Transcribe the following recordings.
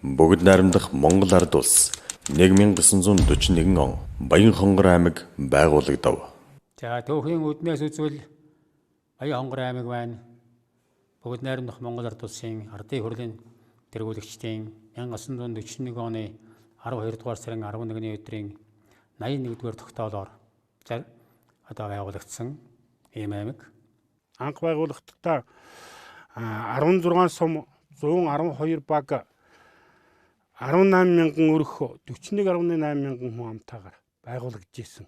Бүгд найрамдах Монгол ард улс 1941 он Баянхонгор аймаг байгуулагдав. За түүхийн үднээс үзвэл Баянхонгор аймаг байна. Бүгд найрамдах Монгол ард улсын ардын хурлын тэргүүлэгчдийн 1941 оны 12 дугаар сарын 11-ний өдрийн 81-р тогтоолоор байгуулагдсан ийм аймаг. Анх байгууллагахдаа 16 сум 112 баг 18 мянган өрх 41.8 мянган хүн амтаагаар байгуулагдж исэн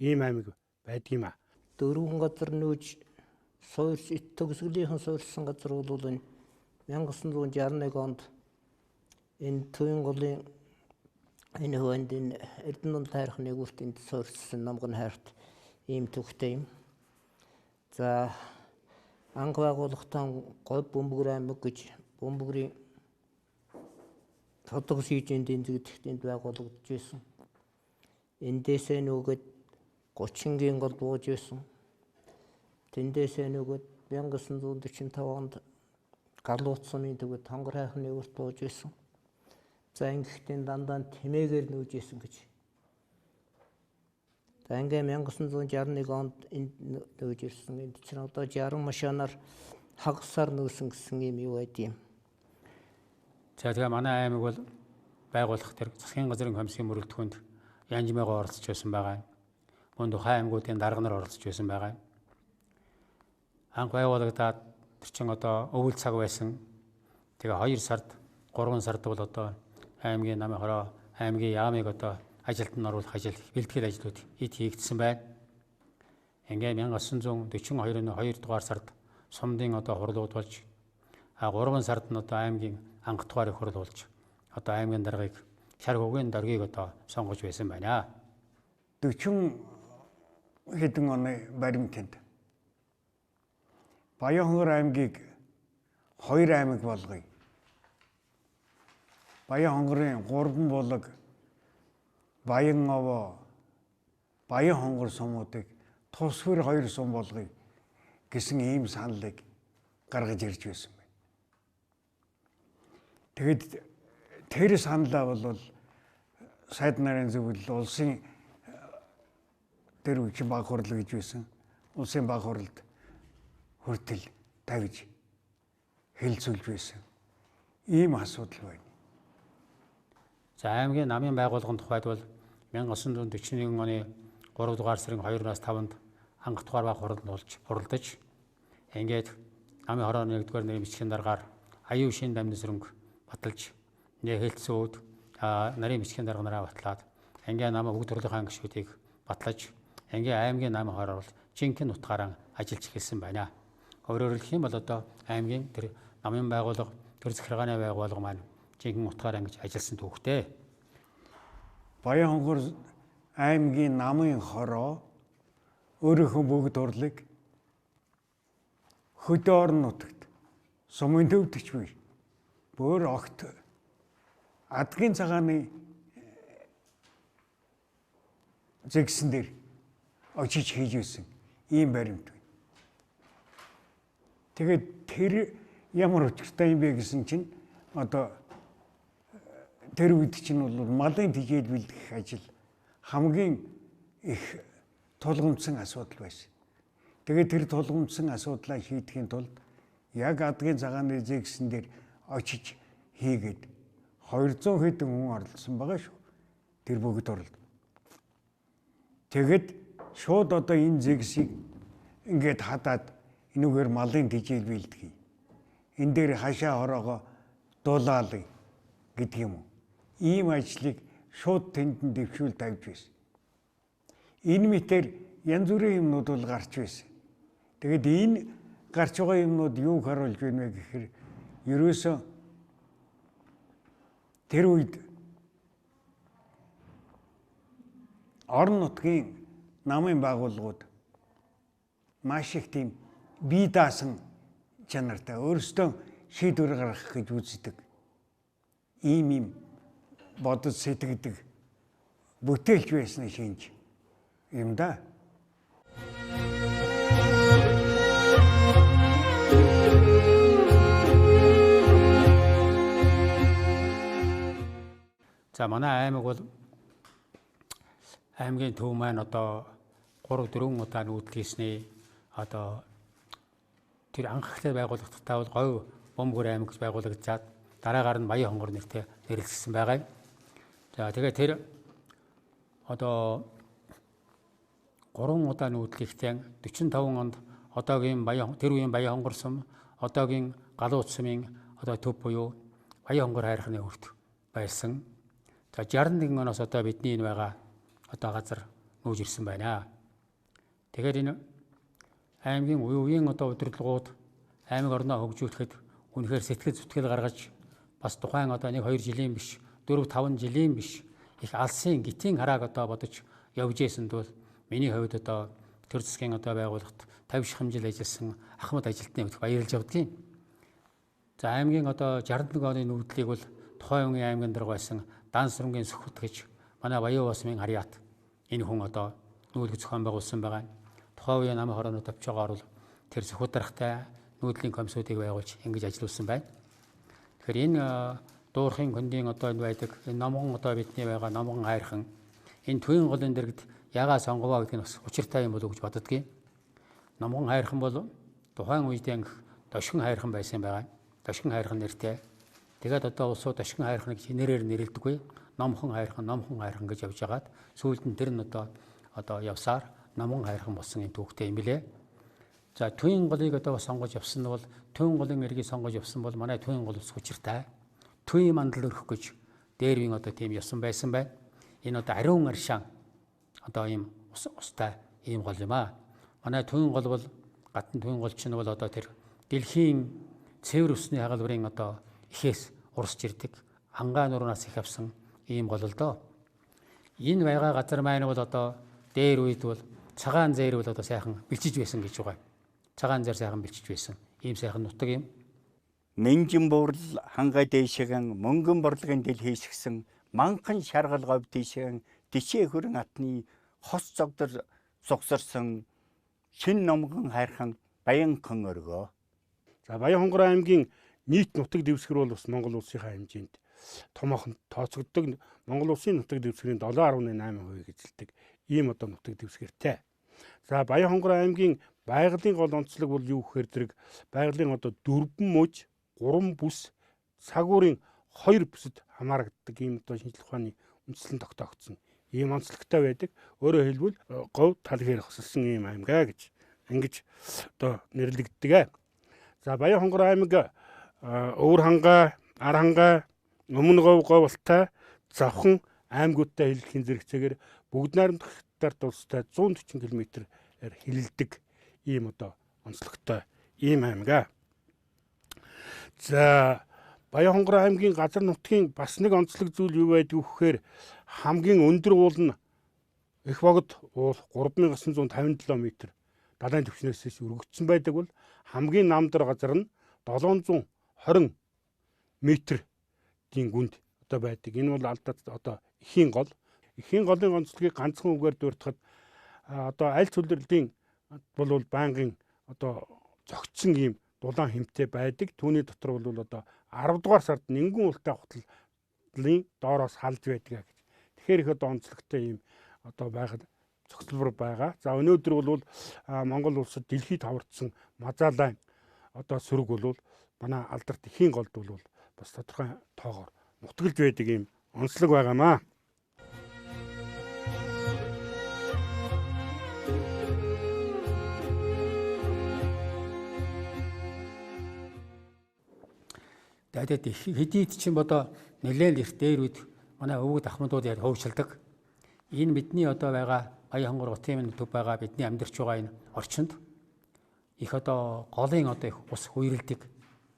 ийм аймаг байдгийм. Дөрвөн газар нүүж суурьс төгсгөлийнхэн суурьсан газар бол энэ 1961 онд энэ Төвийн голын энэ хөвөнд энэ Эрдэнэт тайрах нэгүртэнд суурьсан намган хайрт ийм төвхтэй юм. За анх байгууллагатай Говь Бөмбөр аймаг гэж Бөмбөрийн хотог шийжэнд энд байгуулагдж байсан. Эндээсээ нөгөөд 30-гийн гол бууж байсан. Тэндээсээ нөгөөд 1945 онд Галууц сумын төвд Хонгор хайрын нэгүрт бууж байсан. За ингэхдээ дандаа тэмээгээр нүүж исэн гэж. За ингээ 1961 онд энд нүүж ирсэн. Энд чинь одоо 60 машинаар хагасаар нүүсэн гэсэн юм юу байд юм. За тэгээ манай аймаг бол байгуулах тэр засгийн газрын комиссийн мөрөлдөхөнд янжмайгаа оролцож байсан байгаа. Мөн тухайн аймагуудын дарга нар оролцож байсан байгаа. Анх байгуулагдаад тэр чинь одоо өвөл цаг байсан. Тэгээ 2 сард 3 сард бол одоо аймгийн намын хороо аймгийн яамыг одоо ажилд нь оруулах бэлтгэл ажлууд хийгдсэн байна. Ингээ 1942 оны 2 дугаар сард сумдын одоо хурлууд болж 3 сард нь одоо аймгийн анх дугаар их хурл болж одоо аймгийн даргаыг шар хөгийн даргаыг одоо сонгож байсан байна. 40 хэдэн оны баримтанд Баянхонгор аймгийг 2 аймаг болгоё. Баянхонгорын 3 булаг Баянгово, Баянхонгор сумуудыг тусвар 2 сум болгоё гэсэн ийм саналыг гаргаж ирж байсан байна. Тэгэд тэр саналаа бол сайд нарын зөвлөл улсын тэр үеийн баг хурал гэж байсан. Улсын баг хуралд хүртэл тавьж хэлцүүлж байсан. Ийм асуудал байна. За аймгийн намын байгууллагын тухайд бол 1941 оны 3 дугаар сарын 2-аас 5-нд анх дугаар баг хуралдаж ингээд намын хороо 1-р нэрийн бичгийн даргаар аюу шин дамны сүрэнг баталж хэлцсэн үед нарийн бичгийн дарга нараа батлаад ингээ намаа бүгд төрлийн гишүүдийг батлаж ингээ аймгийн намын хороо бол жинхэнэ утгаараа ажиллаж эхэлсэн байна. Өөрөөр хэлэх юм бол одоо аймгийн тэр намын байгууллага төр захиргааны байгууллага маань жинхэнэ утгаараа ингэж ажилласан түүхтэй. Баянхонгор аймгийн намын хороо өөрийнхөө бүгд урлыг хөдөө орон нутагт сумын төвд ч биш бүр огт адгийн цагааны зэгсэн дээр очиж хийж байсан ийм баримт байна. Тэгээд тэр ямар учиртай юм бэ гэсэн чинь одоо тэр үед чинь бол малын тижээл бэлдэх ажил хамгийн их тулгымдсан асуудал байсан. Тэгээд тэр тулгымдсан асуудлаа шийдэхин тулд яг адгийн цагааны зэгсэн дээр очиж хийгээд 200 хэдэн хүн оролцсон байгаа шүү. Тэр бүгд оролд. Тэгэд шууд одоо энэ зэгсийг ингээд хадаад энүүгээр малын тижээл бэлдгэе. Энэ дээр хашаа хороогоо дуулаалъя гэдэг юм уу. Ийм ажлыг шууд тэнд дэвшүүл тавьж байсан. Энэ мэтэр янз бүрийн юмнууд бол гарч байсан. Тэгэд энэ гарч байгаа юмнууд юу харуулж байна вэ гэхээр ерөөсөө тэр үед орон нутгийн намын байгууллагууд маш их тийм бие даасан чанартай өөрсдөө шийдвэр гаргах гэж үздэг. Ийм бодож сэтгэдэг бүтээлч байсан шинж юм да. За манай аймаг бол аймгийн төв маань одоо 3-4 удаа нүүдэл хийснээ одоо тэр анхаарал байгуулагдтаа бол говь бөмбөр аймаг гэж байгуулагдаад дараагаар нь Баян хонгор нэртэй нэрлэгдсэн байгаа юм. За тэгээд тэр одоо 3 удаа нүүдэл хийхдээ 45 онд одоогийн тэр үеийн Баян хонгор сум, одоогийн Галууц сумын одоо төв буюу Баян хонгор хайрхны хүрт байсан. За 61 оноос одоо бидний энэ байгаа одоо газар нүүж ирсэн байна. Тэгэхээр энэ аймгийн үеийн одоо удирдлагууд аймаг орноо хөгжүүлэхэд үнэхээр сэтгэл зүтгэл гаргаж бас тухайн одоо 1-2 жилийн биш 4-5 жилийн биш их алсын гитийн харааг одоо бодож явж ийсэнд бол миний хувьд одоо төр засгийн одоо байгууллагт 50 хэмжил ажилласан Ахмад ажилтны хувьд баярлж явдгийн. За аймгийн одоо 61 оны нүүдлийг бол тухайн үеийн аймгийн дарга байсан Дан сүрэнгийн Сүхбат гэж манай Баян Усмын харьяат энэ хүн одоо нүүлэг зохион байгуулсан байгаа. Тухайн үеийн намын хороонд авч байгаагаар бол тэр Сүхбат даргатай нүүдлийн комиссуудыг байгуулж ингэж ажилласан байна. Тэгэхээр энэ дуурхын хөндийн одоо энэ байдаг энэ номгон одоо бидний байгаа номгон хайрхан энэ төвийн голын дэргэд ягаа сонговоо гэдэг нь бас учиртай юм болов уу гэж боддгийн. Номгон хайрхан бол тухайн үед анх Дошгон хайрхан байсан байгаа. Дошгон хайрхан нэртэй. Тэгээд одоо улсууд Дошгон хайрханыг нэрээр нэрлэдэггүй. Номхон хайрхан гэж явж байгаад сүүлд нь тэр нь одоо явсаар номгон хайрхан болсон юм түүхтэй юм билээ. За төвийн голыг одоо сонгож явсан нь бол төвийн голын иргэнийг сонгож явсан бол манай төвийн гол ус учиртай. Төвийн мандал өрөх гэж дээрвийн одоо тийм явсан байсан байна. Энэ одоо ариун аршаан одоо ийм устай ийм гол юм аа. Манай төвийн гол бол гадны төвийн гол чинь бол одоо тэр дэлхийн цэвэр усны хагалбарын одоо ихээс урсж ирдэг ангаа нуранаас их авсан ийм гол л доо. Энэ байгаа газар маань бол одоо дээр үед бол цагаан зээр бол одоо сайхан бэлчиж байсан гэж байгаа. Цагаан зээр сайхан бэлчиж байсан. Ийм сайхан нутаг юм. Нэнжин буурал хангай дэшигэн мөнгөн борлогын дэл хийсгсэн манхан шаргал говь дэшигэн тишээ хөрөн атны хос зогдор зогсорсон шин номгон хайрхан Баянхан өргөө. За Баян хонгор аймгийн нийт нутаг дэвсгэр бол бас Монгол улсынхаа хэмжээнд томоохон тооцогддог. Монгол улсын нутаг дэвсгэрийн 7.8% эзэлдэг ийм одоо нутаг дэвсгэртэй. За Баян хонгор аймгийн байгалийн гол онцлог бол юу гэхээр зэрэг байгалийн одоо 4 муж, 3 бүс, цагуурын 2 бүсэд хамаарагддаг ийм одоо шинжлэх ухааны үндслэн тогтоогдсон ийм онцлогтой байдаг. Өөрөөр хэлбэл говь тал хэр хосолсон ийм аймгаа гэж ингэж одоо нэрлэгддэг. За Баян хонгор аймаг Өвөр хангай, Ар хангай, Өмнө говь говьлтай, Завхан аймагуудтай хэллэхийн зэрэгцээгээр бүгд найрамдах тулстай 140 км-ээр хилэлдэг ийм одоо онцлогтой ийм аймгаа. За Баян хонгор аймгийн газар нутгийн бас нэг онцлог зүйл юу байдг вэ гэхээр хамгийн өндөр уул нь Эх богд уул 3957 м далайн түвшнээс өргөгдсөн байдаг бол хамгийн намдар газар нь 720 м-ийн гүнд одоо байдаг. Энэ бол алдаад одоо эхийн гол. Эхийн голын онцлогийг ганцхан үгээр дурдахад одоо аль цөлрлийн бол байнгын одоо зөгцсөн ийм дулаан хэмтэй байдаг. Түүний дотор бол одоо 10 дугаар сард нингэн ултай хутлын доороос халж байдаг гэж. Тэгэхээр их одоо онцлогтой ийм одоо байгаль зохицолбор байгаа. За өнөөдөр бол Монгол улсад дэлхийд хавардсан Мазалайн одоо сөрөг бол манай алдарт эхийн голд бол бас тодорхой тоогоор нутгалж байдаг ийм онцлог байгаамаа. Тэгээд хэдийд чинь одоо нэлээд эрт дээр үед манай өвгөд ахмадууд яг хөвчлөдөг. Энэ бидний одоо байгаа Баян хонгор утын төв байгаа бидний амьдарч байгаа энэ орчинд их одоо голын одоо их ус үерэлдэг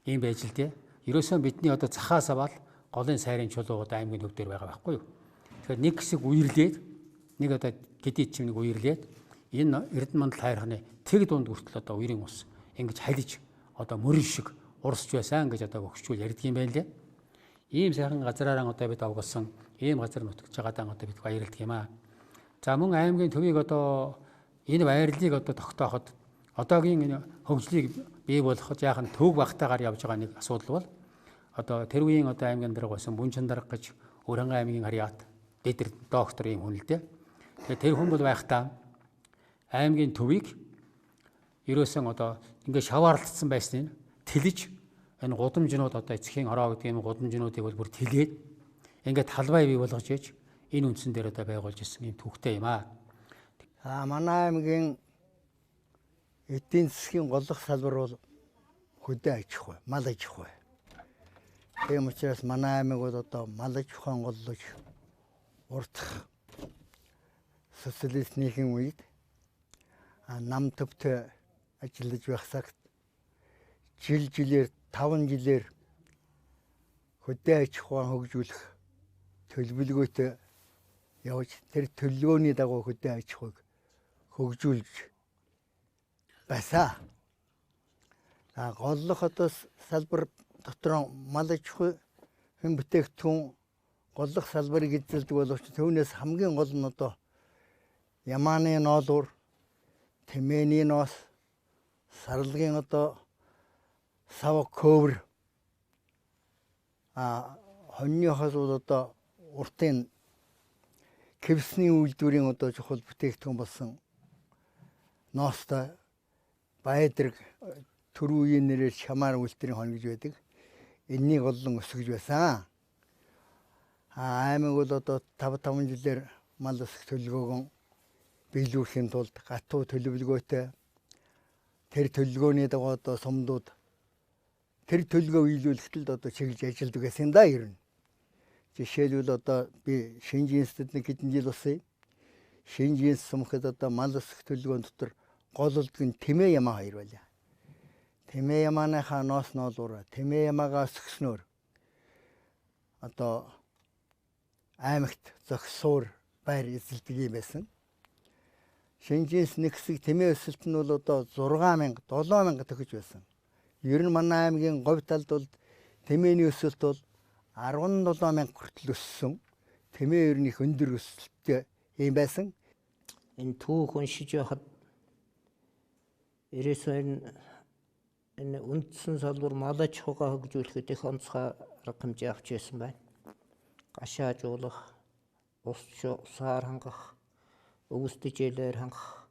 юм байж л дээ. Ерөөсөө бидний одоо цахаас аваад голын сайрын чулуу одоо аймгийн төв дээр байгаа байхгүй юу. Тэгэхээр нэг хэсэг үерлээд нэг одоо гэдийд чим нэг үерлээд энэ Эрдэнэ мандал хайрханы тэг дунд хүртэл одоо үерийн ус ингэж халиж одоо мөрөн шиг урсч байсан гэж одоо өгчүүл ярьдаг юм байна лээ. Ийм сайхан газраараа одоо бид авгалсан ийм газар нутагч байгаадаа одоо бид баярлдаг юм аа. За мөн аймгийн төвийг одоо энэ байрлалыг одоо тогтооход одоогийн энэ хөгжлийг бий болгоход яах нь төв багтаагаар явж байгаа нэг асуудал бол одоо тэр үеийн одоо аймгийн дарга байсан Бүнчин дарга гэж Өрөнгө аймгийн Харьяат дэдэр доктор юм хүн л дээ. Тэгэхээр тэр хүн бол байхдаа аймгийн төвийг ерөөсөн одоо ингээд шаваарлагдсан байсныг тэлж энэ гудамжнууд одоо эцгийн хороо гэдэг юм гудамжнуудыг бол бүр тэлээд ингээд талбай бий болгож ээж энэ үндсэн дээр одоо байгуулж ирсэн юм түүхтэй юм аа. Манай аймгийн эдийн засгийн голлох салбар бол хөдөө аж ахуй, мал аж ахуй. Тийм учраас манай аймаг бол одоо мал аж ахуйн голлож урдах социалист нийгэм үед нам төвтэй ажиллаж байх цагт жилээр 5 жилээр хөдөө аж ахуйн хөгжүүлэх төлөвлөгөөтэй явж тэр төлөвлөгөөний дагуу хөдөө аж ахуйг хөгжүүлж байсан. Голлох одоо салбар дотор мал аж ахуй хэн бүтээгдэхүүн голлох салбарыг эзэлдэг боловч түүнээс хамгийн гол нь одоо ямааны ноолуур, тэмээний ноос, сарлагын одоо сав ковер хоньны хос одоо уртын кевсний үйлдвэрийн одоо чухал бүтээгдэхүүн болсон ноостой баядраг төр үеийн нэрээр шамаар үйлдвэрийн хон гэж байдаг. Энэнийг олон өсгөж байсан. Аймаг бол одоо 5 жилээр мал өсөх төлөвлөгөөгөө биелүүлэхийн тулд гатуу төлөвлөгөөтэй тэр төлөвлөгөөний дагуу одоо сумдууд тэр төлөвлөгөө биелүүлэхэд л одоо чиглэж ажилладаг гэсэн да ер нь. Жишээлбэл одоо би Шинж институд нэг хэдэн жил болсон. Шинж институт сумхад одоо мал өсөх төлөвлөгөөний дотор голлдог нь Тэмээ ямаа хоёр байлаа. Тэмээ ямааныхаа ноос ноолуур Тэмээ ямаагаа өсгснөөр одоо аймагт зохисуур байр эзэлдэг юм байсан. Шинжээс нэг хэсэг Тэмээ өсөлт нь бол одоо 6,000 7,000 төгөж байсан. Ер нь манай аймгийн говь талд бол Тэмээний өсөлт бол 17,000 хүртэл өссөн. Тэмээ ер нь их өндөр өсөлттэй юм байсан. Энэ түүх уншиж байхад ерөөсөө энэ үндсэн салбар мал аж ахуйгаа хөгжүүлэхэд их онцгой арга хэмжээ авч байсан байна. Гашаажуулах, усаар хангах, өвс тэжээлээр хангах.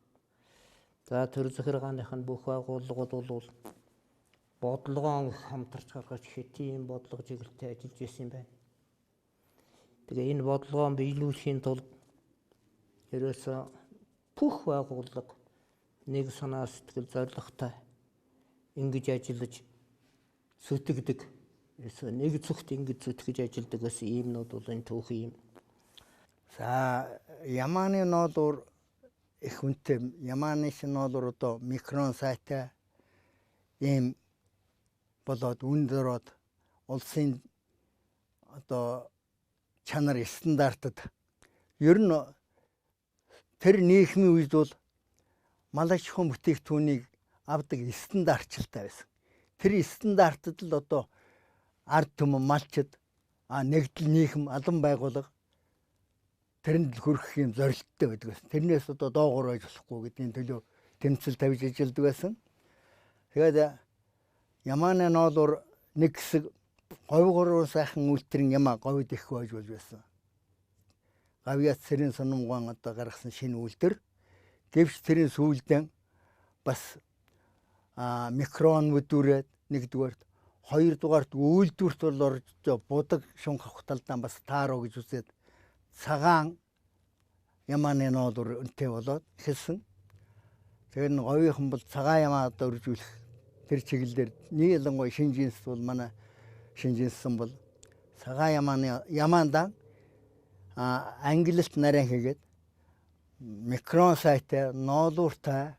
За төр захиргааных нь бүх байгууллагууд бол бодлогоон хамтарч гаргаж хэтийн бодлого чиглэлтэй ажиллаж байсан юм байна. Тэгээ энэ бодлогоон биелүүлэхийн тулд ерөөсөө бүх байгууллага нэг санаа сэтгэл зорилготой ингэж ажиллаж зүтгэдэг. Ерөөсөө нэг зүгт ингэж зүтгэж ажилладаг гэсэн иймнүүд бол энэ түүх юм. За ямааны ноолуур их үнэтэй. Ямааны ноолуур одоо микрон сайтай ийм болоод үндөрөд улсын одоо чанар стандартад ер нь тэр нийгмийн үед бол мал аж ахуйн бүтээгдэхүүнийг авдаг стандартчилтай байсан. Тэр стандартад л одоо ард түмэн малчид нэгдэл нийгэм алан байгуулга тэрэнд хүрэх юм зорилттой байдаг байсан. Тэрнээс одоо доогуур байж болохгүй гэдгийн төлөө тэмцэл тавьж ажилладаг байсан. Тэгээд ямааны ноолуур нэг хэсэг говьгоруу сайхан үйлдвэрийн ямаа говьд их байж болж байсан. Гавьяат цэрийн сономгоон одоо гаргасан шинэ үйлдвэр. Гэвч тэрийн сүүлдэн бас микрон бүдүүрээд нэгдүгээрт, хоёрдугаарт үйлдвэрт бол орж будаг шунх авах талдаа бас тааруу гэж үзээд цагаан ямааны ноолуур өнтэй болоод хэлсэн. Тэгэхээр н говийнхан бол цагаан ямаа одоо үржүүлэх тэр чиглэлээр нэг ялангуяа Шинж институт бол манай Шинж институт бол цагаан ямаанда ангилалт нарийн хийгээд микрон сайтай ноолууртай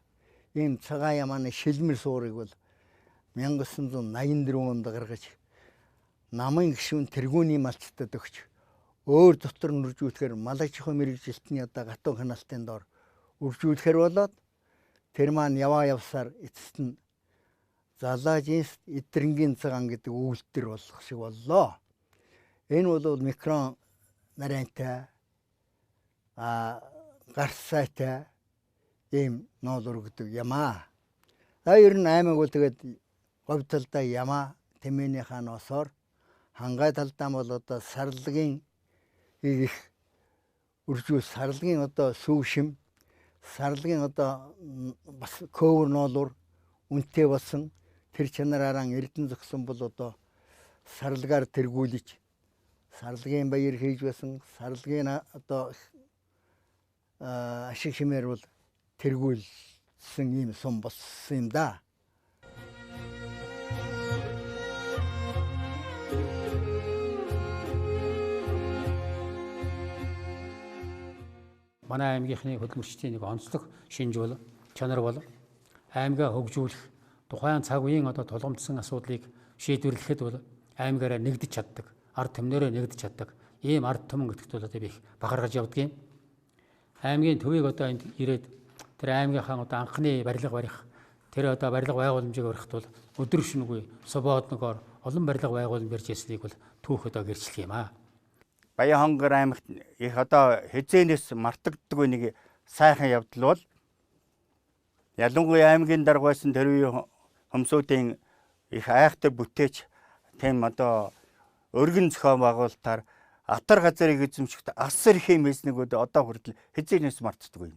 ийм цагаан ямааны шилмэр суурыг бол 1984 онд гаргаж намын гишүүн тэргүүний малчтад өгч өөр дотор нь үржүүлэхээр мал аж ахуйн мэргэжилтний одоо гатуу хяналтын доор үржүүлэхээр болоод тэр маань явсаар эцэст нь залааж эдрэнгийн цагаан гэдэг үйлдэл болох шиг боллоо. Энэ бол микрон нарийнтай гарс сайтай ийм ноолуур гэдэг ямаа. Ер нь аймаг бол тэгээд говь талдаа ямаа Тэмээнийхаа ноосоор хангай талдаа бол одоо сарлагын их үржүүл сарлагын одоо сүүшим сарлагын одоо бас көөр ноолуур үнэтэй болсон тэр чанараараа эрдэн зогсон бол одоо сарлагаар тэргүүлж сарлагын баяр хийж байсан сарлагын одоо ашиг хэмээр бол тэргүүлсэн юм сум болсон юм да. Манай аймгийнхны хөдөлмөрчдийн нэг онцлог шинж бол чанар бол аймгаа хөгжүүлэх тухайн цаг үеийн одоо тулгамдсан асуудлыг шийдвэрлэхэд бол аймгаараа нэгдэж чаддаг, ард түмнээрээ нэгдэж чаддаг ийм ард түмэн гэдэгт бол одоо би их бахархаж явдаг юм. Аймгийн төвийг одоо энд ирээд тэр аймгийнхаа одоо анхны барилга барих, тэр одоо барилга байгууламжийг барихт бол өдөр шөнөгүй субодногоор олон барилга байгууламж барьж ирснийг бол түүх одоо гэрчлэх юм аа. Баянхонгор аймагт их одоо хэзээнээс мартагддаггүй нэг сайхан явдал бол ялангуяа аймгийн дарга байсан тэр үеийн хөмсүүдийн их айхтар бүтээч тийм одоо өргөн зохион байгуулалтаар атар газрыг эзэмшихт асар их юм хийснийг одоо хүртэл хэзээнээс мартдаггүй.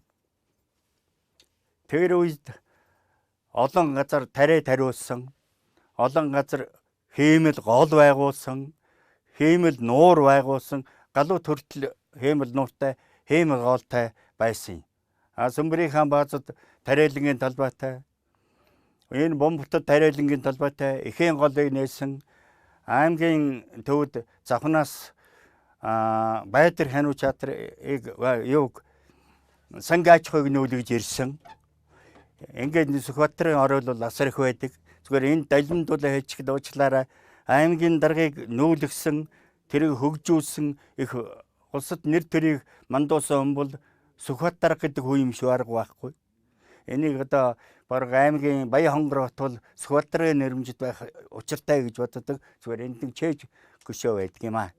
Тэр үед олон газар тариа тариулсан, олон газар хиймэл гол байгуулсан, хиймэл нуур байгуулсан, галуу төртөл хиймэл нууртай, хиймэл гоолтай байсан. Сүмбэрийн хаан баазад тариалангийн талбайтай, энэ Бомботод тариалангийн талбайтай эхийн голыг нээсэн, аймгийн төвд завхнаас Баядар хануу чатрыг юуг сангаачихыг нүүлгэж ирсэн. Ингээд Сүхбаатарын орол бол асар их байдаг. Зүгээр энэ далимдуулаа хийчих дуучлаараа аймгийн даргаыг нүүлгсэн, тэрийг хөгжүүлсэн их улсад нэр төрийг мандуусан хүн бол Сүхбаатар гэдэг хүү юм шиг арга байхгүй. Энийг одоо бараг аймгийн Баянхонгор хот бол Сүхбаатарын нэрмжид байх учиртай гэж боддог. Зүгээр энд нэг чэйж гүшөө байдаг юм аа.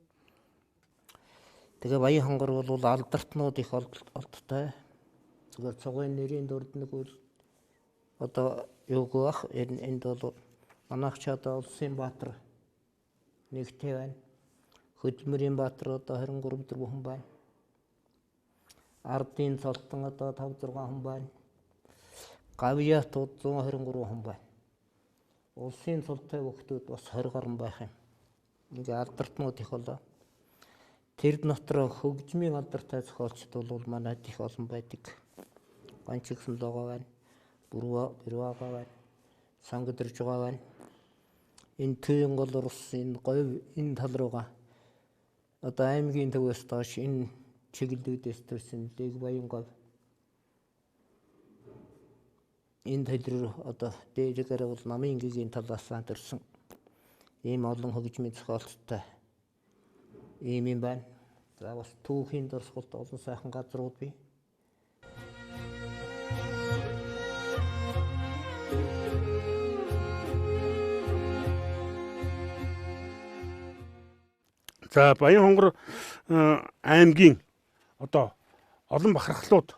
Тэгээ Баянхонгор бол алдартнууд их олдтой. Зүгээр цугын нэрийн дүрд нэг бол одоо юуг бах энд бол манайх ч одоо улсын баатар нэгтэй байна. Хөдөлмөрийн баатар одоо 23 хүн байна. Ардын цолтон одоо 5-6 хүн байна. Гавьяатууд 123 хүн байна. Улсын цолтой хүүхдүүд бас 20 гаруй байх юм. Ингээ алдартнууд их болоо. Тэр дотор хөгжмийн алдартай зохиолчд бол манайд их олон байдаг. Ганчигсан логоо байна. Бүрвага байна. Сангадэрж байгаа байна. Энэ төвийн гол урс энэ говь энэ тал руугаа одоо аймгийн төвөөс доош энэ чиглэлүүдээс төрсэн дэг баян говь энэ тал руу одоо дээжгээр бол намын гигийн талаас төрсэн ийм олон хөгжмийн зохиолчтой ийм юм байна. За бас түүхийн дурсгалт олон сайхан газрууд бий. За Баянхонгор аймгийн одоо олон бахархлууд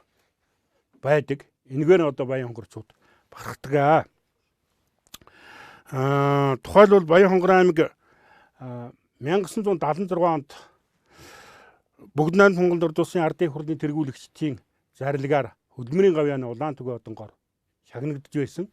байдаг. Энэгээр одоо Баянхонгорчууд бахархдаг. Тухайлбал Баянхонгор аймаг 1976 онд Бүгд найрамд Монголд ордуулсан ардын хурлын тэргүүлэгчдийн зарилгаар хөдөлмөрийн гавьяаны улаан түгээн одонгоор шагнагдж байсан.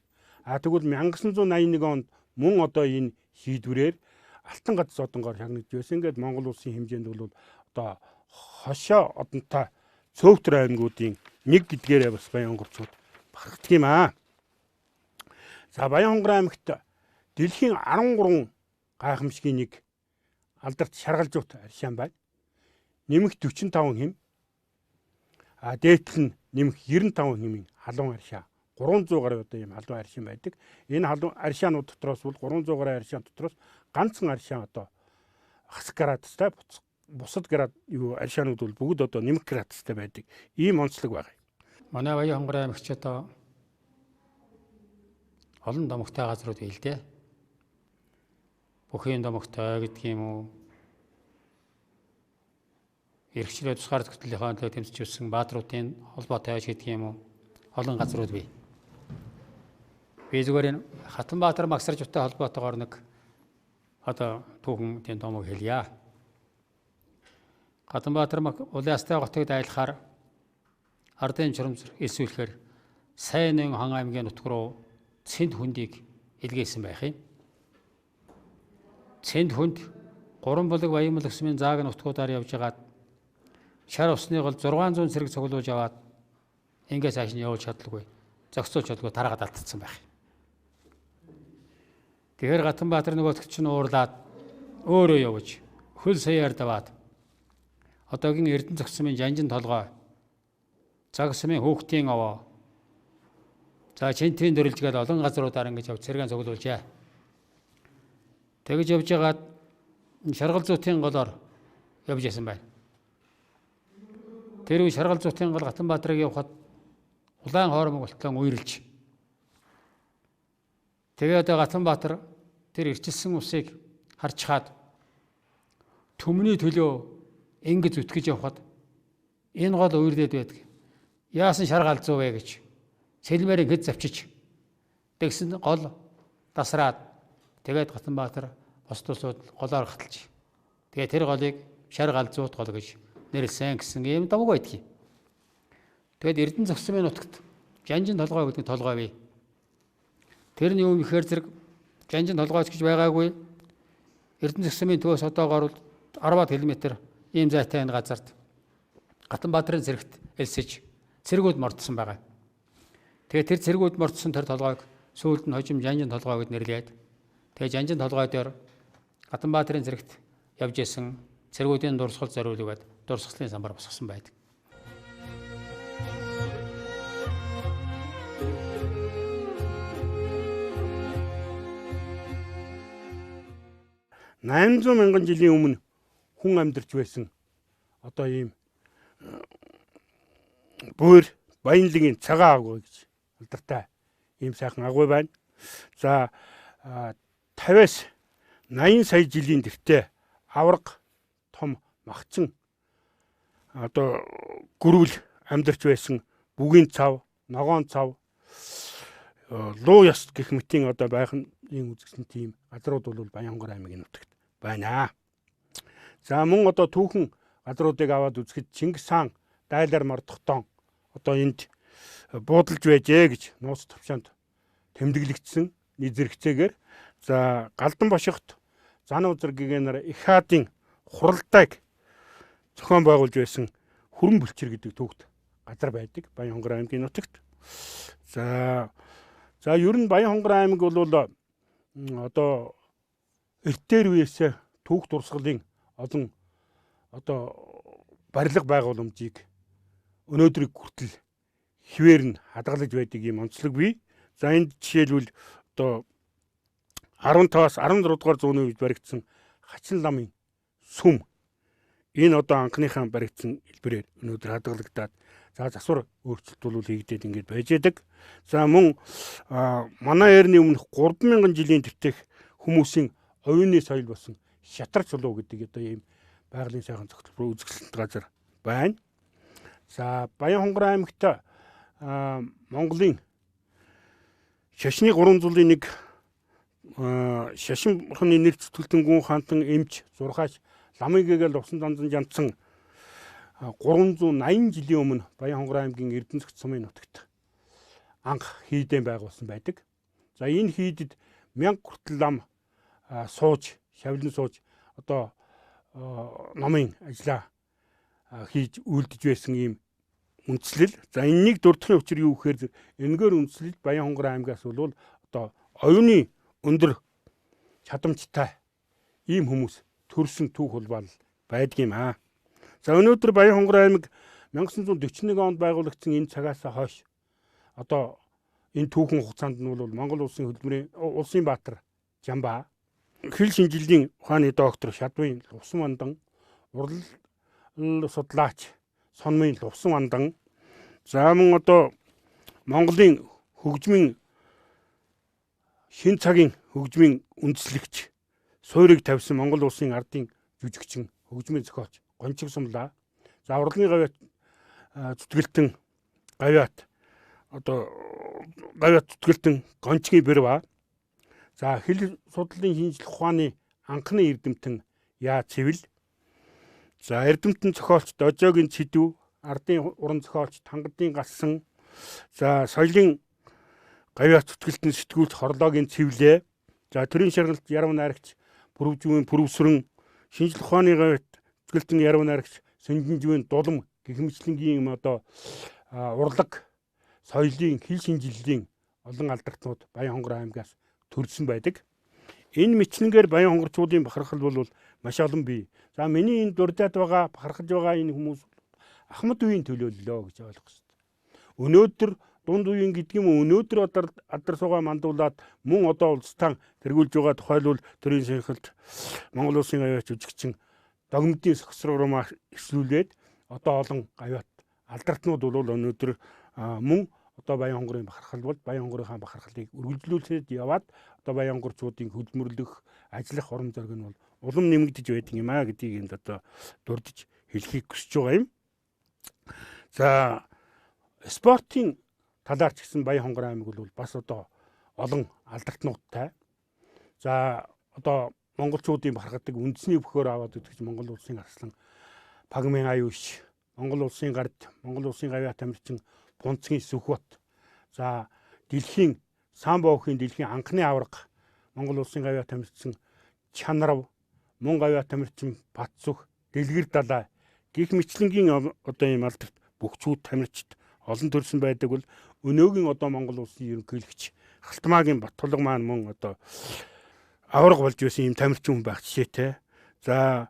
Тэгвэл 1981 онд мөн одоо энэ шийдвэрээр Алтан гац одонгоор шагнагдж байсан. Ингээд Монгол улсын хэмжээнд бол одоо хошоо одонтой цөөвтөр аймагуудын нэг гэдгээрээ бас Баянхонгорчууд бахархдаг юм аа. За Баянхонгор аймагт дэлхийн 13 гайхамшигын нэг алдарт шаргалзуут аршаан байна. Нэмэх 45 хэм. Дээдл нь нэмэх 95 хэмийн халуун аршаа. 300 гаруй одоо ийм халуун аршаан байдаг. Энэ халуун аршаанууд дотроос бол 300 гаруй аршаан дотроос ганцхан аршаан одоо хасах градустай бусад град юу аршаанууд бол бүгд одоо нэмэх градустай байдаг. Ийм онцлог байна. Манай Баянхонгор аймагч одоо олон домогтой газрууд бий л дээ. Бүхийн домогтой гэдэг юм уу? Иргэжлээ тусгаар зөвлөлийн төлөө тэмцэжсэн баатруудын холбоотой аж гэдэг юм уу? Олон газрууд бий. Би зүгээр энэ Хатанбаатар Магсаржуутай холбоотойгоор нэг одоо түүхэн тийм домог хэлье. Гатанбаатар Улаастай хотыг дайлахаар ардын журамзар эсвэлэхээр Сайнын хан аймгийн нутг руу Цэнд хүндийг илгээсэн байх юм. Цэнд хүнд 3 булаг Баянмал өсмийн зааг нутгуудаар явж хагаад шар усны гол 600 цэрэг цуглуулж аваад ингээс хааш нь явуулж чадлагүй, зохицуулж чадлагүй тараагаад алдсан байх. Тэгэхээр Гатанбаатар нөгөөтгч нь уурлаад өөрөө явж хөл саяар даваад одоогийн Эрдэнэ зохицмын Жанжин толгой, Загсмын Хүүхдийн овоо, за Чинтийн дөрлжгээд олон газруудаар ингэж явж цэргэн цуглуулжээ. Тэгж явж байгаад Шаргал зуутын голоор явж ясан байна. Тэр үе Шаргал зуутын гол Гатанбаатарыг явахад улаан хоормог болтлон уйрлж. Тэгээд Гатанбаатар тэр ирчилсэн усыг харж хаад төмний төлөө ингэж үтгэж явхад энэ гол уйрлээд байдаг. Яасан Шаргал зуу вэ гэж сэлмээрийн хэд завчиж тэгсэн гол тасраад тэгээд Гатанбаатар бос тусууд голоор хаталж. Тэгээд тэр голыг Шаргал зуут гол гэж нэрлсэн гэсэн юм давг байдгийг. Тэгээд Эрдэнэ зохицмын нутагт Жанжин толгой гэдэг толгой бий. Тэр нь юу юм ихээр зэрэг Жанжин толгойч гэж байгаагүй. Эрдэнэ зохицмын төвөөс одоогоор 10 км ийм зайтай энэ газарт Гатанбаатарын цэрэгт элсэж цэргүүд мордсон байгаа. Тэгээд тэр цэргүүд мордсон тэр толгойг сүүлд нь хожим Жанжин толгой гэд нэрлээд тэгээд Жанжин толгой дээр Гатанбаатарын цэрэгт явж исэн цэргүүдийн дурсгал зориулгаад дурсгалын самбар босгосон байдаг. $800 мянган жилийн өмнө хүн амьдарч байсан одоо ийм буур Баянлагийн цагаан агуу гэж алдартай ийм сайхан агуу байна. За 50-аас 80 сая жилийн тэртээ авраг том махчин одоо гөрвөл амьдарч байсан бүгийн цав, ногоон цав, луу ёс гэх мэтийн одоо байхын үзэгсэн тийм газрууд бол Баянгор аймгийн нутагт байна. За мөн одоо түүхэн газруудыг аваад үзэхэд Чингис хаан дайлаар мордохдоо одоо энд буудалж байжээ гэж нууц төвшөнд тэмдэглэгдсэн низэрхцээгээр за Галдан бошигт Зануузар гэгэнээр их хаадын хуралдааг зохион байгуулж байсан Хүрэн бүлчир гэдэг түүхт газар байдаг Баянгор аймгийн нутагт. За ер нь Баянгор аймаг бол одоо эртээр үеэс түүх дурсгалын олон одоо барилга байгууламжийг өнөөдрийг хүртэл хിവэр нь хадгалж байдаг юм онцлог бий. За энд жишээлбэл одоо 15-аас 16 дугаар зууны үед баригдсан Хачин ламын сүм энэ одоо анхныхаа баригдсан хэлбэрээр өнөөдөр хадгалагдаад за засвар өөрчлөлт хийгдээд ингэж байж байдаг. За мөн манай эртний өмнөх 3000 жилийн тэртех хүмүүсийн оюуны соёл болсон Шатар чулуу гэдэг одоо ийм байгалийн сайхан зохицол үзэсгэлэнт газар байна. За Баянгор аймагт Монголын шашны 3 зүйлийн нэг шашин бурхны нэр зүтгэлтэн гүн хаантан эмч зурхаач ламын гээгээл усан данзан жамцсан 380 жилийн өмнө Баянгор аймгийн Эрдэнэ зохицмын нутагт анх хийдэн байгуулсан байдаг. За энэ хийдэд 1000 хүртэл лам сууж, шавлан сууж одоо номын ажлаа хийж үйлдэж байсан ийм үндслэл. За энэнийг дурдахын учир юу гэхээр энэгээр үндслэл Баянгор аймгаас бол одоо оюуны өндөр чадамжтай ийм хүмүүс төрсэн түүх холбоол байдгийм аа. За өнөөдөр Баянгор аймаг 1941 онд байгуулагдсан энэ цагаас хойш одоо энэ түүхэн хугацаанд нь бол Монгол улсын хөдөлмөрийн улсын баатар Жамбаа, хэл шинжилгээний ухааны доктор Шадвын Лувсан Вандан, урлал судлаач Сонмын Лувсан Вандан, за мөн одоо Монголын хөгжмийн шин цагийн хөгжмийн үндэслэгч суурийг тавьсан Монгол улсын ардын жүжигчин хөгжмийн зохиолч Гончиг Сумлаа, за урлагийн гавьяат зүтгэлтэн гавьяат одоо гавьяат зүтгэлтэн Гончгийн Бэрва, за хэл судлалын шинжлэх ухааны анхны эрдэмтэн Яа Цэвэл, За Эрдэмтэн зохиолч Дожоогийн Цэдв, ардын уран зохиолч Тангадын Галсан, за соёлын гавьяа зүтгэлтэн сэтгүүлч Хорлоогийн Цэвлээ, за төрийн шаргалт яруу найрагч Пүрвжүүн Пүрвсрэн, шинжлэх ухааны гавьяа зүтгэлтэн яруу найрагч Сүнжинжүүн Дулам гэх мэтлэнгийн одоо урлаг соёлын хил шинжиллийн олон алдартай Баянхонгор аймгаас төрсэн байдаг. Энэ мэтлэнгээр Баянхонгорчуудын бахархал бол маш олон бий. За миний энэ дурдаад байгаа бахархаж байгаа энэ хүмүүс Ахмад үеийн төлөөллөө гэж ойлгох хэрэгтэй. Өнөөдөр дунд үеийн гэдэг юм өнөөдөр алдар суугаа мандуулаад мөн одоо улстан тэргүүлж байгаа тухайлбал төрийн шаргалт Монгол улсын гавьяач жүжигчин догмдын сохисрогромаа эслүүлээд одоо олон гавьяат алдартнууд бол өнөөдөр мөн одоо Баянхонгорын бахархал бол Баянхонгорынхаа бахархлыг үргэлжлүүлээд яваад одоо Баянхонгорчуудын хөдөлмөрлөх, ажиллах урам зориг нь бол улам нэмэгдэж байдаг юм а гэдгийг энд одоо дурдж хэлхийг хүсэж байгаа юм. За спортын талаар ч гэсэн Баянхонгор аймаг бол бас одоо олон алдартнуудтай. За одоо монголчуудын бахархдаг үндэсний бөхөөр аваад идэгч Монгол улсын арслан Пагмын аюуш, Монгол улсын гард, Монгол улсын гавьяа тамирчин Бунцгийн Сүхбат. За дэлхийн самбо өхийн дэлхийн анхны аварга Монгол улсын гавьяа тамирчин Чанарав, мөн гавьяа тамирчин Батсүх, Дэлгэр далай гих мэтлэнгийн одоо ийм алдарт бүгчүүд тамирчид олон төрсэн байдаг бол өнөөгийн одоо Монгол улсын ерөнхийлөгч Халтмаагийн Баттулга маань мөн одоо аварга болж байсан ийм тамирчин хүн байх жишээтэй. За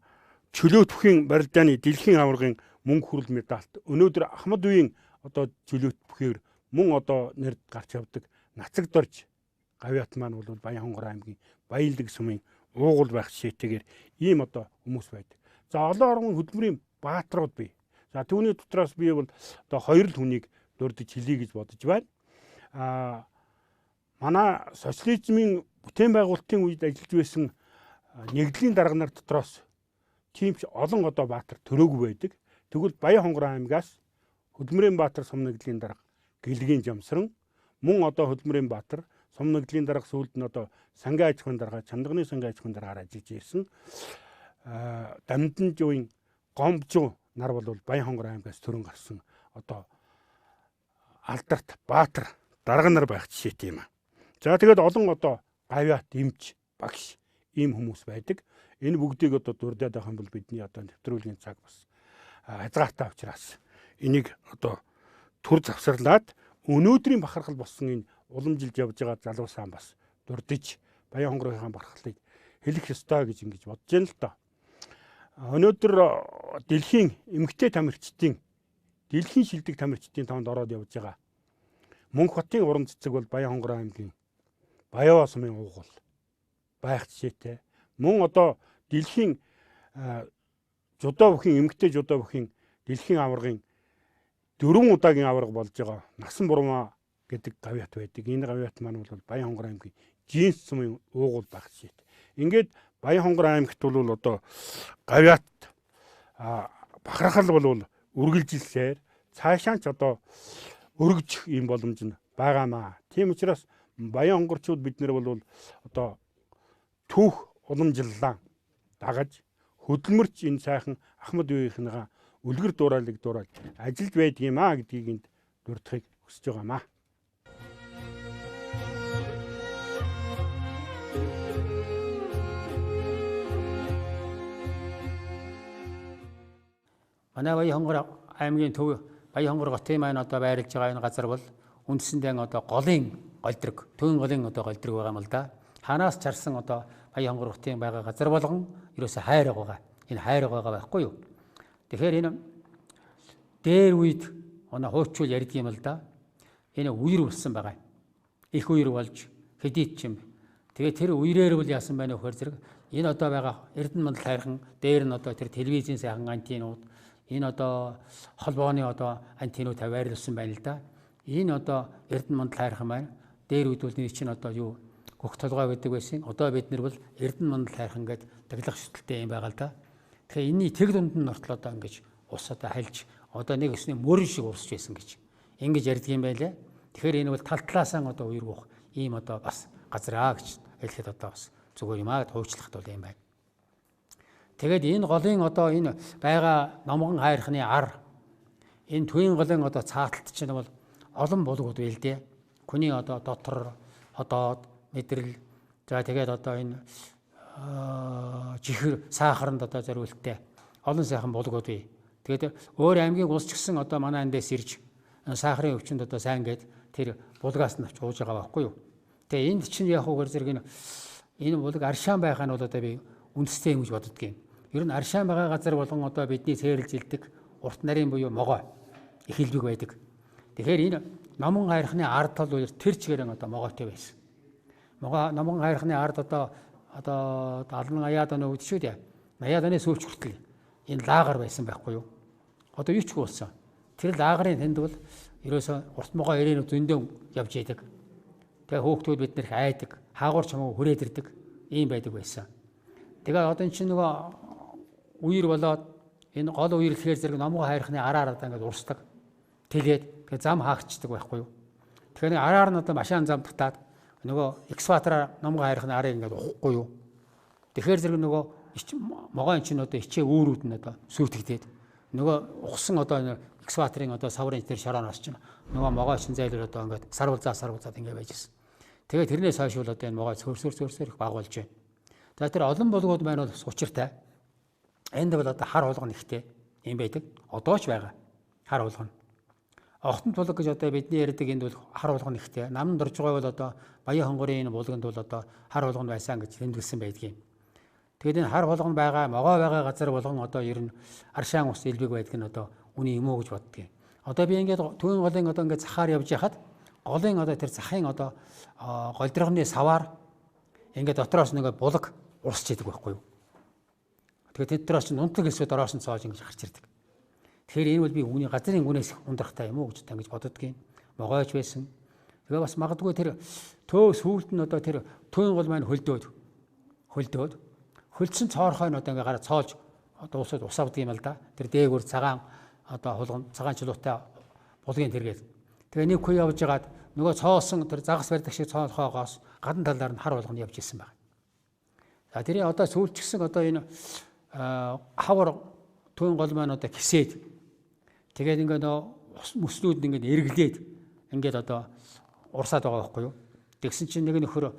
чөлөөт бүхийн барилдааны дэлхийн аваргын мөнгө хүрэл медальт өнөөдөр Ахмад үеийн одоо чөлөөт бүхээр мөн одоо нэрд гарч явдаг нацагдорж гавьяат маань бол Баянхонгор аймгийн Баянлаг сумын уугуул байх жишээтэйгээр ийм одоо хүмүүс байдаг. За олон орон хөдөлмөрийн бааtruуд бий. За түүний дотроос би бол одоо хоёр л хүнийг дурдж хэлье гэж бодож байна. Манай социализмын бүтээн байгуулалтын үед ажиллаж байсан нэгдлийн дарга нар дотроос тийм ч олон одоо баатар төрөөгүй байдаг. Тэгвэл Баянхонгор аймгаас Хөдөлмөрийн баатар Сумнагдлийн дарга Гэлгийн Жамсран, мөн одоо Хөдөлмөрийн баатар Сумнагдлийн дарга сүүлд нь одоо сангийн аж ахуйн дарга Чандагны сангийн аж ахуйн даргаар ажиллаж ирсэн. Дамдан жуугийн Гомбжуу нар бол Баянхонгор аймгаас төрөн гарсан одоо алдарт баатар дарга нар байх жишээтэй юм. За тэгээд олон одоо гавьяат эмч багш ийм хүмүүс байдаг. Энэ бүгдийг одоо дурдаад байх юм бол бидний одоо нэвтрүүлгийн цаг бас хязгаартай учраас энийг одоо төр завсарлаад өнөөдрийн бахархал болсон энэ уламжилж явж байгаа залуусаан бас дурдж Баянхонгорынхаа бахархлыг хэлэх ёстой гэж ингэж бодож байна л доо. Өнөөдөр дэлхийн эмэгтэй тамирчдын дэлхийн шилдэг тамирчдын тоонд ороод явж байгаа Мөнх хотын уран цэцэг бол Баянхонгор аймгийн Баява сумын уугуул байх жишээтэй. Мөн одоо дэлхийн жудаа бүхийн эмэгтэй жудаа бүхийн дэлхийн аваргын 4 удаагийн аварга болж байгаа Насан Бурмаа гэдэг гавьяат байдаг. Энэ гавьяат маань бол Баянхонгор аймгийн Жинс сумын уугуул байх жишээтэй. Ингээд Баянхонгор аймагт бол одоо гавьяат бахархал бол үргэлжилсээр цаашаа ч одоо өргөж ийм боломж нь байгаамаа. Тийм учраас Баянхонгорчууд бид нэр бол одоо түүх уламжлалаа дагаж хөдөлмөрч энэ сайхан Ахмад үеийнхнийгаа үлгэр дуурайлыг дуурайж ажиллаж байдаг юм а гэдгийг энд дурдахыг хүсэж байгаамаа. Манай Баянхонгор аймгийн төв Баянхонгор хотын маань одоо байрлаж байгаа энэ газар бол үндсэндээ одоо голын голдрог, төвийн голын одоо голдрог байгаа юм л да. Ханаас чарсан одоо Баянхонгор хотын байгаа газар болгон ерөөсөө хайр байгаа. Энэ хайр байгаа байхгүй юу? Тэгэхээр энэ дээр үед оноо хуучул ярьд юм л да. Энэ үер болсон байгаа. Их үер болж хэдийд ч юм. Тэгээд тэр үерээр бол яасан байна вэ гэхээр зэрэг энэ одоо байгаа Эрдэнэ мандал хайрхан дээр нь одоо тэр телевизийн сайхан антенууд энэ одоо холбооны одоо антенууд тавиарлсан байна л да. Энэ одоо Эрдэнэ мандал хайрхан байна. Дээр үед бол нэг чинь одоо юу гөх толгой гэдэг байсан. Одоо бид нар бол Эрдэнэ мандал хайрхан гэдэг даглах шүтэлтэй юм байгаа л да. Тэгэхээр энэний тэг дунд нь нортол одоо ингэж ус одоо хайлж одоо нэг өсний мөрөн шиг урсч байсан гэж ингэж ярьдаг юм байлаа. Тэгэхээр энэ бол тал талаасаа одоо үер гоох ийм одоо бас газар аа гэж хэлэхэд одоо бас зүгээр юм аа гэж хуучлахад бол юм байна. Тэгээд энэ голын одоо энэ байгаа номгон хайрхны ар энэ төвийн голын одоо цааталт чинь бол олон булгууд байл дээ. Хүний одоо дотор одоод мэдрэл за тэгээд одоо энэ чихэр сахарнд одоо зориулттай олон сайхан булгууд бий. Тэгээд өөр аймгийн улс ч гэсэн одоо манай эндээс ирж сахарын өвчнөд одоо сайн гээд тэр булгаас нь авч ууж байгаа байхгүй юу. Тэгээ энд чинь яг үгээр зэрэг энэ булг аршаан байх нь бол одоо би үндэстэй юм гэж боддгийн. Ер нь аршаан байгаа газар болгон одоо бидний цээрэлж илдэг урт нарийн буюу могой их хэлбэг байдаг. Тэгэхээр энэ номон хайрхны ард тал үер тэр чигээрэн одоо могойтой байсан. Номон хайрхны ард одоо 70-80-аад оны үед шүү дээ. 80-аад оны сүүлч хүртэл энэ лагер байсан байхгүй юу? Одоо юу ч болсон. Тэр лагерын тэнд бол ерөөсөө урт могой ирээнүү зөндөө явж идэг. Тэгээ хөөхтүүд бид нэр айдаг, хаагур чамаа хүрээд ирдэг ийм байдаг байсан. Тэгээ одоо энэ чинь нөгөө үер болоод энэ гол үер гэхээр зэрэг номгоо хайрхны араар одоо ингээд урсдаг. Тэлээд тэгээ зам хаагчдаг байхгүй юу? Тэгэхээр араар нь одоо машин зам татаад нөгөө экскаватораар номгоо хайрхны арыг ингээд ухахгүй юу? Тэгэхээр зэрэг нөгөө могойн чинь одоо ичээ үүрүүд нь одоо сүртэгдээд нөгөө ухсан одоо экскаваторын одоо саврын тэр шорооноос чинь нөгөө могой чин зайлэр одоо ингээд сарвалзаад ингээд байж гисэн. Тэгээ тэрнээс хойш бол одоо энэ могой цөөрсөр их баг болж байна. За тэр олон булгууд маань бол учиртай. Энд бол одоо хар хулган ихтэй юм байдаг. Одоо ч байгаа. Хар хулган. Охтон булг гэж одоо бидний ярьдаг энд бол хар хулган ихтэй. Намн дорж байгаа бол одоо Баян хонгорын энэ булганд бол одоо хар хулган байсан гэж тэмдэглэсэн байдгийг. Тэгээд энэ хар хулган байгаа, могой байгаа газар болгон одоо ер нь аршаан ус элбэг байдаг нь одоо үний юм уу гэж боддгийг. Одоо би ингээд төвийн голын одоо ингээд захаар явж яхад голын одоо тэр захын одоо голдрохны саваар ингээд дотроос нэг булаг урсч идэг байхгүй юу. Тэгээд тэд дороос нунтаг эсвэл дороос нь цоож ингэж гарч ирдэг. Тэгэхээр энэ бол би үүний газрын гүнээс ундрахтай юм уу гэж ингэж боддгийн. Могойч байсан. Тэгээ бас магадгүй тэр төө сүүлд нь одоо тэр төвийн гол маань хөлдөөд хөлдсөн цоорхой нь одоо ингээ гараа цоолж одоо усад усавдаг юм л да. Тэр дээгүүр цагаан одоо хулган цагаан чулуутай булгийн тэргээд. Тэгээ нэг хүү явж байгаад нөгөө цоосон тэр загас барьдаг шиг цоолхоогоос гадна талаар нь хар болгоно явж исэн байна. За тэрийн одоо сүүлчгсэн одоо энэ хавар төвийн гол маань одоо кисээд тэгээд ингээ нөө мөснүүд ингээ эргэлээд ингээд одоо урсаад байгаа байхгүй юу. Тэгсэн чинь нэг нөхөр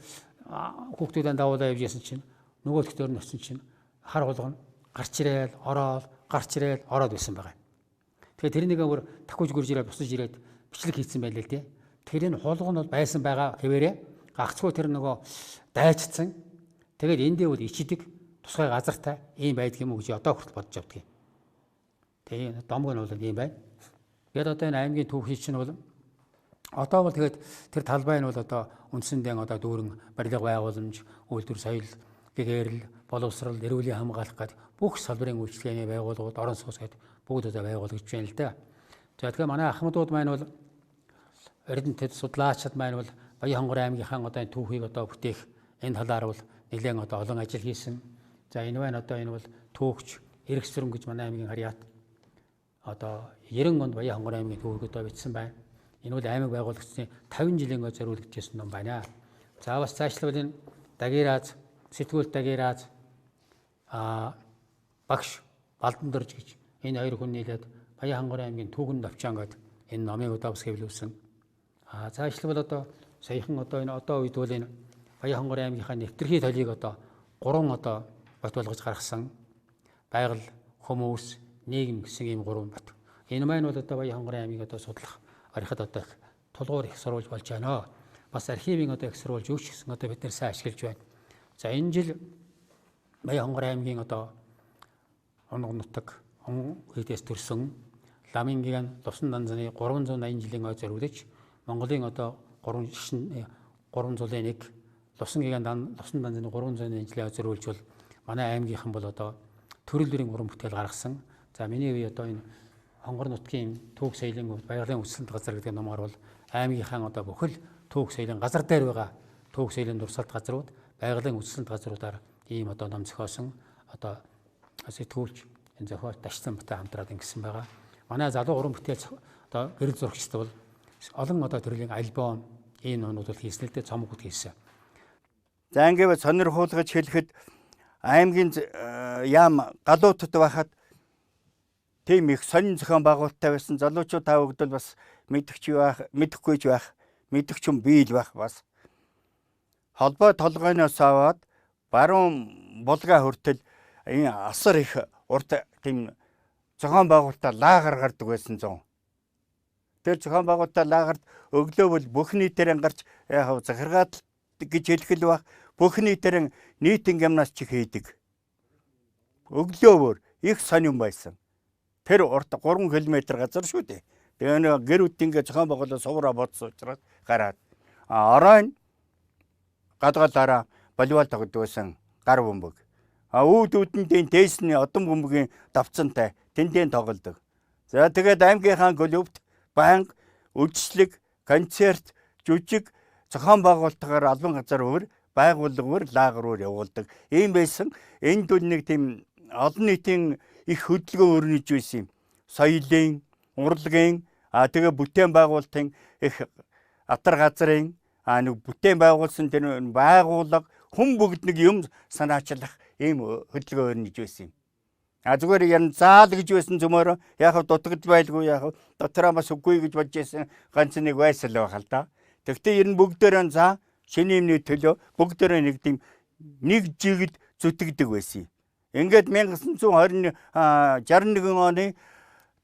хүүхдүүдэн давуулаа явж ясан чинь нөгөө л дөр нөсөн чинь хар болгоно гарч ирээл ороод байсан байгаа. Тэгэхээр тэр нэг өөр тахууж гөрж ирээд бусаж ирээд бичлэг хийцэн байлээ л дээ. Тэгэхээр энэ хулган бол байсан байгаа хэвээрээ гагцгүй тэр нөгөө дайчсан. Тэгээд эндээ бол ичдэг тусгай газартай ийм байдаг юм уу гэж одоо хүртэл бодож авдаг юм. Тэгээ домог нь бол ийм байна. Тэгээд одоо энэ аймгийн түүхий чинь бол одоо бол тэгээд тэр талбай нь бол одоо үндсэндээ одоо дүүрэн барилга байгууламж, үйлдвэр соёл, гэгэрэл, боловсрал, эрүүлийн хамгаалах гэдэг бүх салбарын үйлчилгээний байгууллагууд, орон сууц гэдэг бүгд одоо байгуулагдж байна л да. За тэгэхээр манай ахмадууд маань бол эрдэнэт судлаачид маань бол Баян хонгорын аймгийнхаа одоо энэ түүхийг одоо бүтээх энэ талаар бол нэлээд одоо олон ажил хийсэн. За энэ байна одоо энэ бол түүхч эрх сүрэн гэж манай аймгийн харьяат одоо 90 онд Баян хонгорын аймгийн түүхийг одоо бичсэн байна. Энэ бол аймаг байгуулагчдын 50 жилийн ой зориулагдсан ном байна. За бас цаашлбал энэ Дагирааз, Сэтгүүл Дагирааз багш Балдан дорж гэж энэ хоёр хүн нийлээд Баян хонгорын аймгийн түүхэн навчаан гэдэг энэ номыг одоо бас хэвлүүлсэн. Цаашлбал одоо саяхан одоо энэ одоо үед бол энэ Баян хонгорын аймгийнхаа нэвтрхий толийг одоо 3 одоо бот болгож гаргасан. Байгаль, хүмүүс, нийгэм гэсэн ийм 3 бот. Энэ маань бол одоо Баян хонгорын аймгийг одоо судлах арихад одоо тулгуур их сурвалж болж байна. Бас архивын одоо их сурвалж юу ч гэсэн одоо бид нэр сайн ашиглаж байна. За энэ жил Баян хонгорын аймгийн одоо оног нутаг үедээс төрсөн Ламингийн Лувсан данзаны 380 жилийн ой зориулж Монголын одоо 301 Лувсан данзаны 300 жилийн ой зориулж бол манай аймгийнхан бол одоо төрөл бүрийн уран бүтээл гаргасан. За миний үе одоо энэ хонгор нутгийн түүх соёлын баярлалын үсэлт газар гэдэг номоор бол аймгийнхаа одоо бүхэл түүх соёлын газар дээр байгаа түүх соёлын дурсгалт газрууд баярлалын үсэлт газруудаар ийм одоо ном зохиосон одоо сэтгүүлч энэ зохиолч Дашсан Батай хамтраад ингэсэн байгаа. Манай залуу уран бүтээл одоо гэрэл зурагчд бол олон одоо төрлийн альбом ийм номнууд бол хийсэн л дээ цомгууд хийсэн. За ингээд сонир хуулгаж хэлэхэд аймгийн яам галуутад байхад тийм их сонин зохион байгуулалттай байсан залуучууд та бүгд бол бас мэдгч байх, мэдэхгүйж байх, мэдгч юм бийл байх бас. Холбоо толгойноос аваад баруун булгаа хүртэл энэ асар их урт тийм зохион байгуулалтаа лагер гардаг байсан зүүн. Тэр зохион байгуулалтаа лагерт өглөө бол бүх нийтээр гарч яг захиргаад гэж хэлэх л байх. Бүх нийтээр нийтийн гимнаст ч хийдэг. Өглөөвөр их сонирн байсан. Тэр урт 3 км газар шүү дээ. Тэгээ нэг гэр үтингээ зохион байгуулалт сувраа бодсон учраас гараад оройн гадгаалаараа волейбол тоглодог байсан гар бөмбөг. Үүд үдэндээ дээсний одон бөмбөгийн давцантай тэндээ тоглодог. За тэгээд аймгийнхаа клубт банк, үйлчлэг, концерт, жүжиг зохион байгуулалтаар албан газар өөр байгууллагаар лагеруур явуулдаг. Ийм байсан. Энд бол нэг тийм олон нийтийн их хөдөлгөөн өрнөж байсан юм. Соёлын, урлагийн, тэгээ бүтээн байгуулалтын их атар газрын нэг бүтээн байгуулсан тэр байгууллага хүн бүгд нэг юм санаачлах ийм хөдөлгөөн өрнөж байсан юм. Зүгээр ян заал гэж байсан зөмөр яг дутагдал байлгүй яг дотроо бас үгүй гэж бодож байсан ганц нэг байсал байх л да. Тэгвэл ер нь бүгдээрээ за шинэ юмны төлөө бүгдээрээ нэг тийм нэг жигд зүтгэдэг байсан юм. Ингээд 1961 оны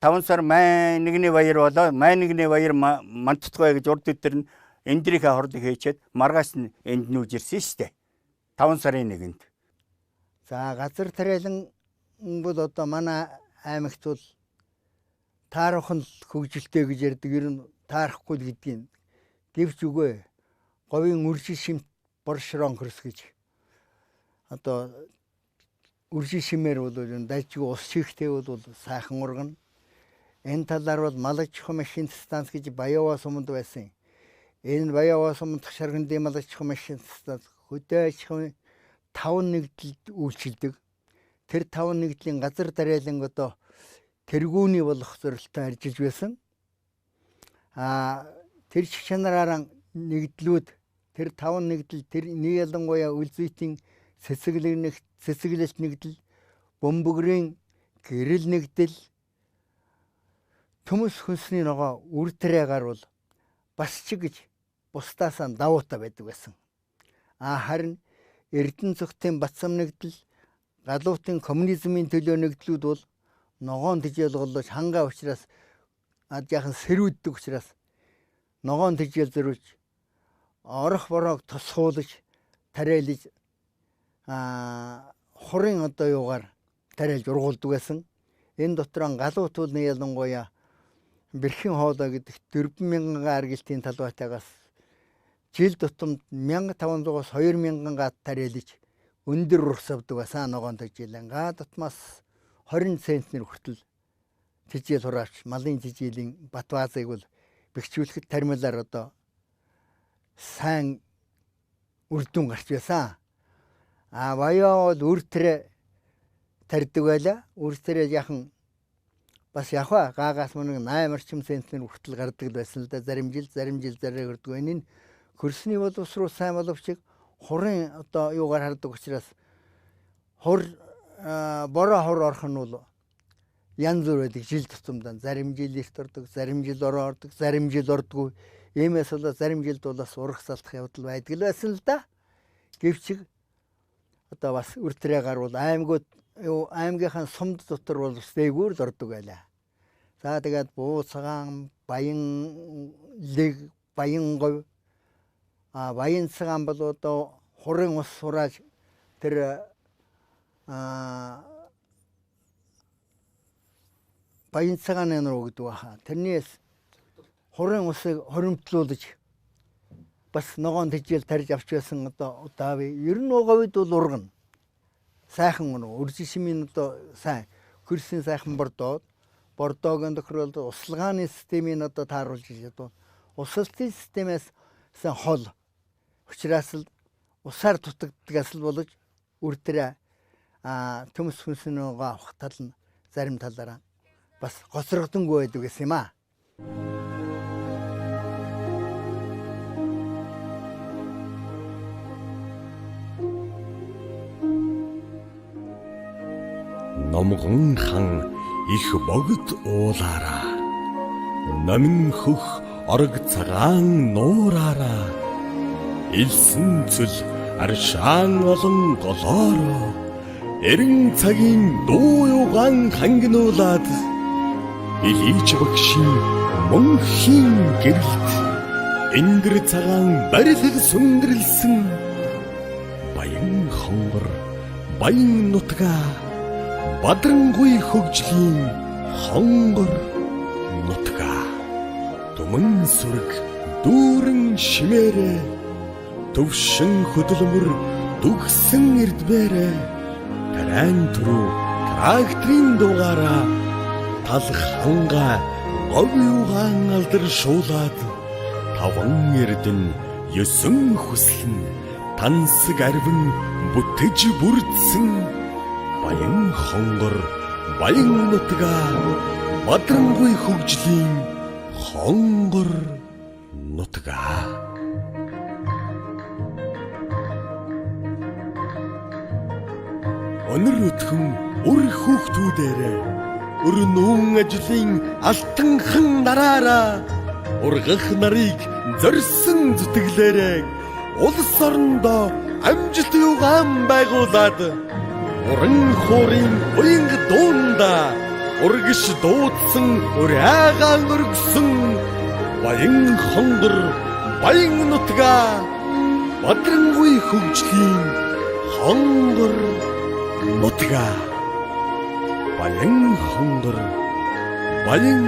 5 сар май 1-ний баяр болоо май 1-ний баяр мантцгай гэж урд өдөр нь эндрийнхээ хорлог хийчихэд маргааш нь энд нүүж ирсэн шүү дээ. 5 сарын 1-нд. За газар тариалан бол одоо манай аймагт бол таарахын хөгжилтэй гэж ярьдаг. Ер нь таарахгүй л гэдгийг гэвч үгүй. Говийн үржил шимт боршрон хөрс гэж. Одоо үржил шимээр бол дайчиг ус чихтэй бол сайхан ургана. Энэ талаар бол малагч машин станц гэж Баява суманд байсан. Энэ Баява суманд шаргандын малагч машин станц хөдөөж 5 нэгдэлд үйлчилдэг. Тэр 5 нэгдлийн газар тариалан одоо тэргүүний болох зорилттой ажиллаж байсан. Тэр чанараараа нэгдлүүд тэр 5 нэгдэл тэр нэг ялангуяа үлзийтийн цэцэглэлт нэгдэл, бөмбөгрийн гэрэл нэгдэл, төмөс хүнсний ногоо үртрэгаар бол бас ч гэж бусдаасаа давуутай байдаг байсан. Харин Эрдэнэ цогтын Батсам нэгдэл, галуутын коммунизмын төлөө нэгдлүүд бол ногоон тижэл голлож хангаа учраас жаахан сэрүүддэг учраас ногоон тижэл зөрүүлж орох бороог тосгуулж тариалж хурын одоо юугаар тариалж ургуулдаг байсан. Энэ дотор галуутууд нь ялангуяа Бэрхэн хоолой гэдэг 4,000 аргилтын талбайтайгаас жил тутамд 1500-аас 2000 гад тариалж өндөр урс авдаг байсан ногоон тижэлэн дотмоос 20 центнер хүртэл тижэл хураавч малын тижэлийн Батбаазыг бол бэхжүүлэхэд тармилаар одоо сайн үрдүн гарч байсан. Баяа бол үртрэ тарьдаг байлаа. Үртрэ яхан бас яваа гаагаас мөн 8 орчим центнер хүртэл гардаг байсан л да. Зарим жил зараа хүрдэг. Энэ хөрсний бол ус руу сайн боловч хурын одоо юугаар хардаг учраас хур бороо хур орох нь бол янз бүр байдаг жил тутамдаа. Зарим жил эрт ордог, зарим жил ороо ордог, зарим жил ордгүй. Иймээс бол зарим жилд бол бас урах салтах явдал байдаг л байсан л да. Гэвч одоо бас үртрэ гарвал аймгийнхаа сумд дотор бол дээгүүр л ордог байлаа. За тэгээд Бууцгаан, Баянлэг, Баянговь Баян цагаан бол одоо хурын ус сурааж тэр Баян цагааны руу гэдэг баха. Тэрнээс хурын усыг хоримтлуулж бас ногоон тижэл тарьж авч байсан одоо удаави. Ер нь говьд бол ургана. Сайхан үржил шимийн одоо сайн хөрсний сайхан бордоогийн тохирол услагааны системийг одоо тааруулж одоо усалтын системээс сайн хол учраас л усаар дутагддагаас л болж үрдрэ төмс хүнснөөгөө авах тал нь зарим талаараа бас гоцрогдонгүй байдаг гэсэн юм аа. номгон хан их богд уулаараа номин хөх орог цагаан нуураараа илсэн цөл аршаан олон голоороо эрен цагийн дуу юугаан хангинуулаад илийч багшийн мөнхийн гэрэлт энгэр цагаан барилэг сүндэрлсэн баян хонгор баян нутгаа бадрангуй хөгжлийн хонгор нутгаа түмэн сүрэг дүүрэн шимээрээ төвшин хөдөлмөр дүгсэн эрдмээрээ тарайн түрүү тракторын дугаараа талх хангаа говь юугаан алдар шуулаад таван эрдэн ёсон хүслэн тансаг арвин бүтэж бүрдсэн баян хонгор баян нутгаа бадрангуй хөгжлийн хонгор нутгаа. Өнөр өтхөн үр хүүхдүүдээрээ өрнүүн ажлын алтанхан нараараа ургах нарыг зорьсон зүтгэлээрээ улс орондоо амжилт юугаан байгуулад уран хуурын уянг дуунда урагш дуудсан ураагаан өргсөн баян хонгор баян нутгаа бадрангуй хөгжлийн хонгор нутгаа баян хонгор баян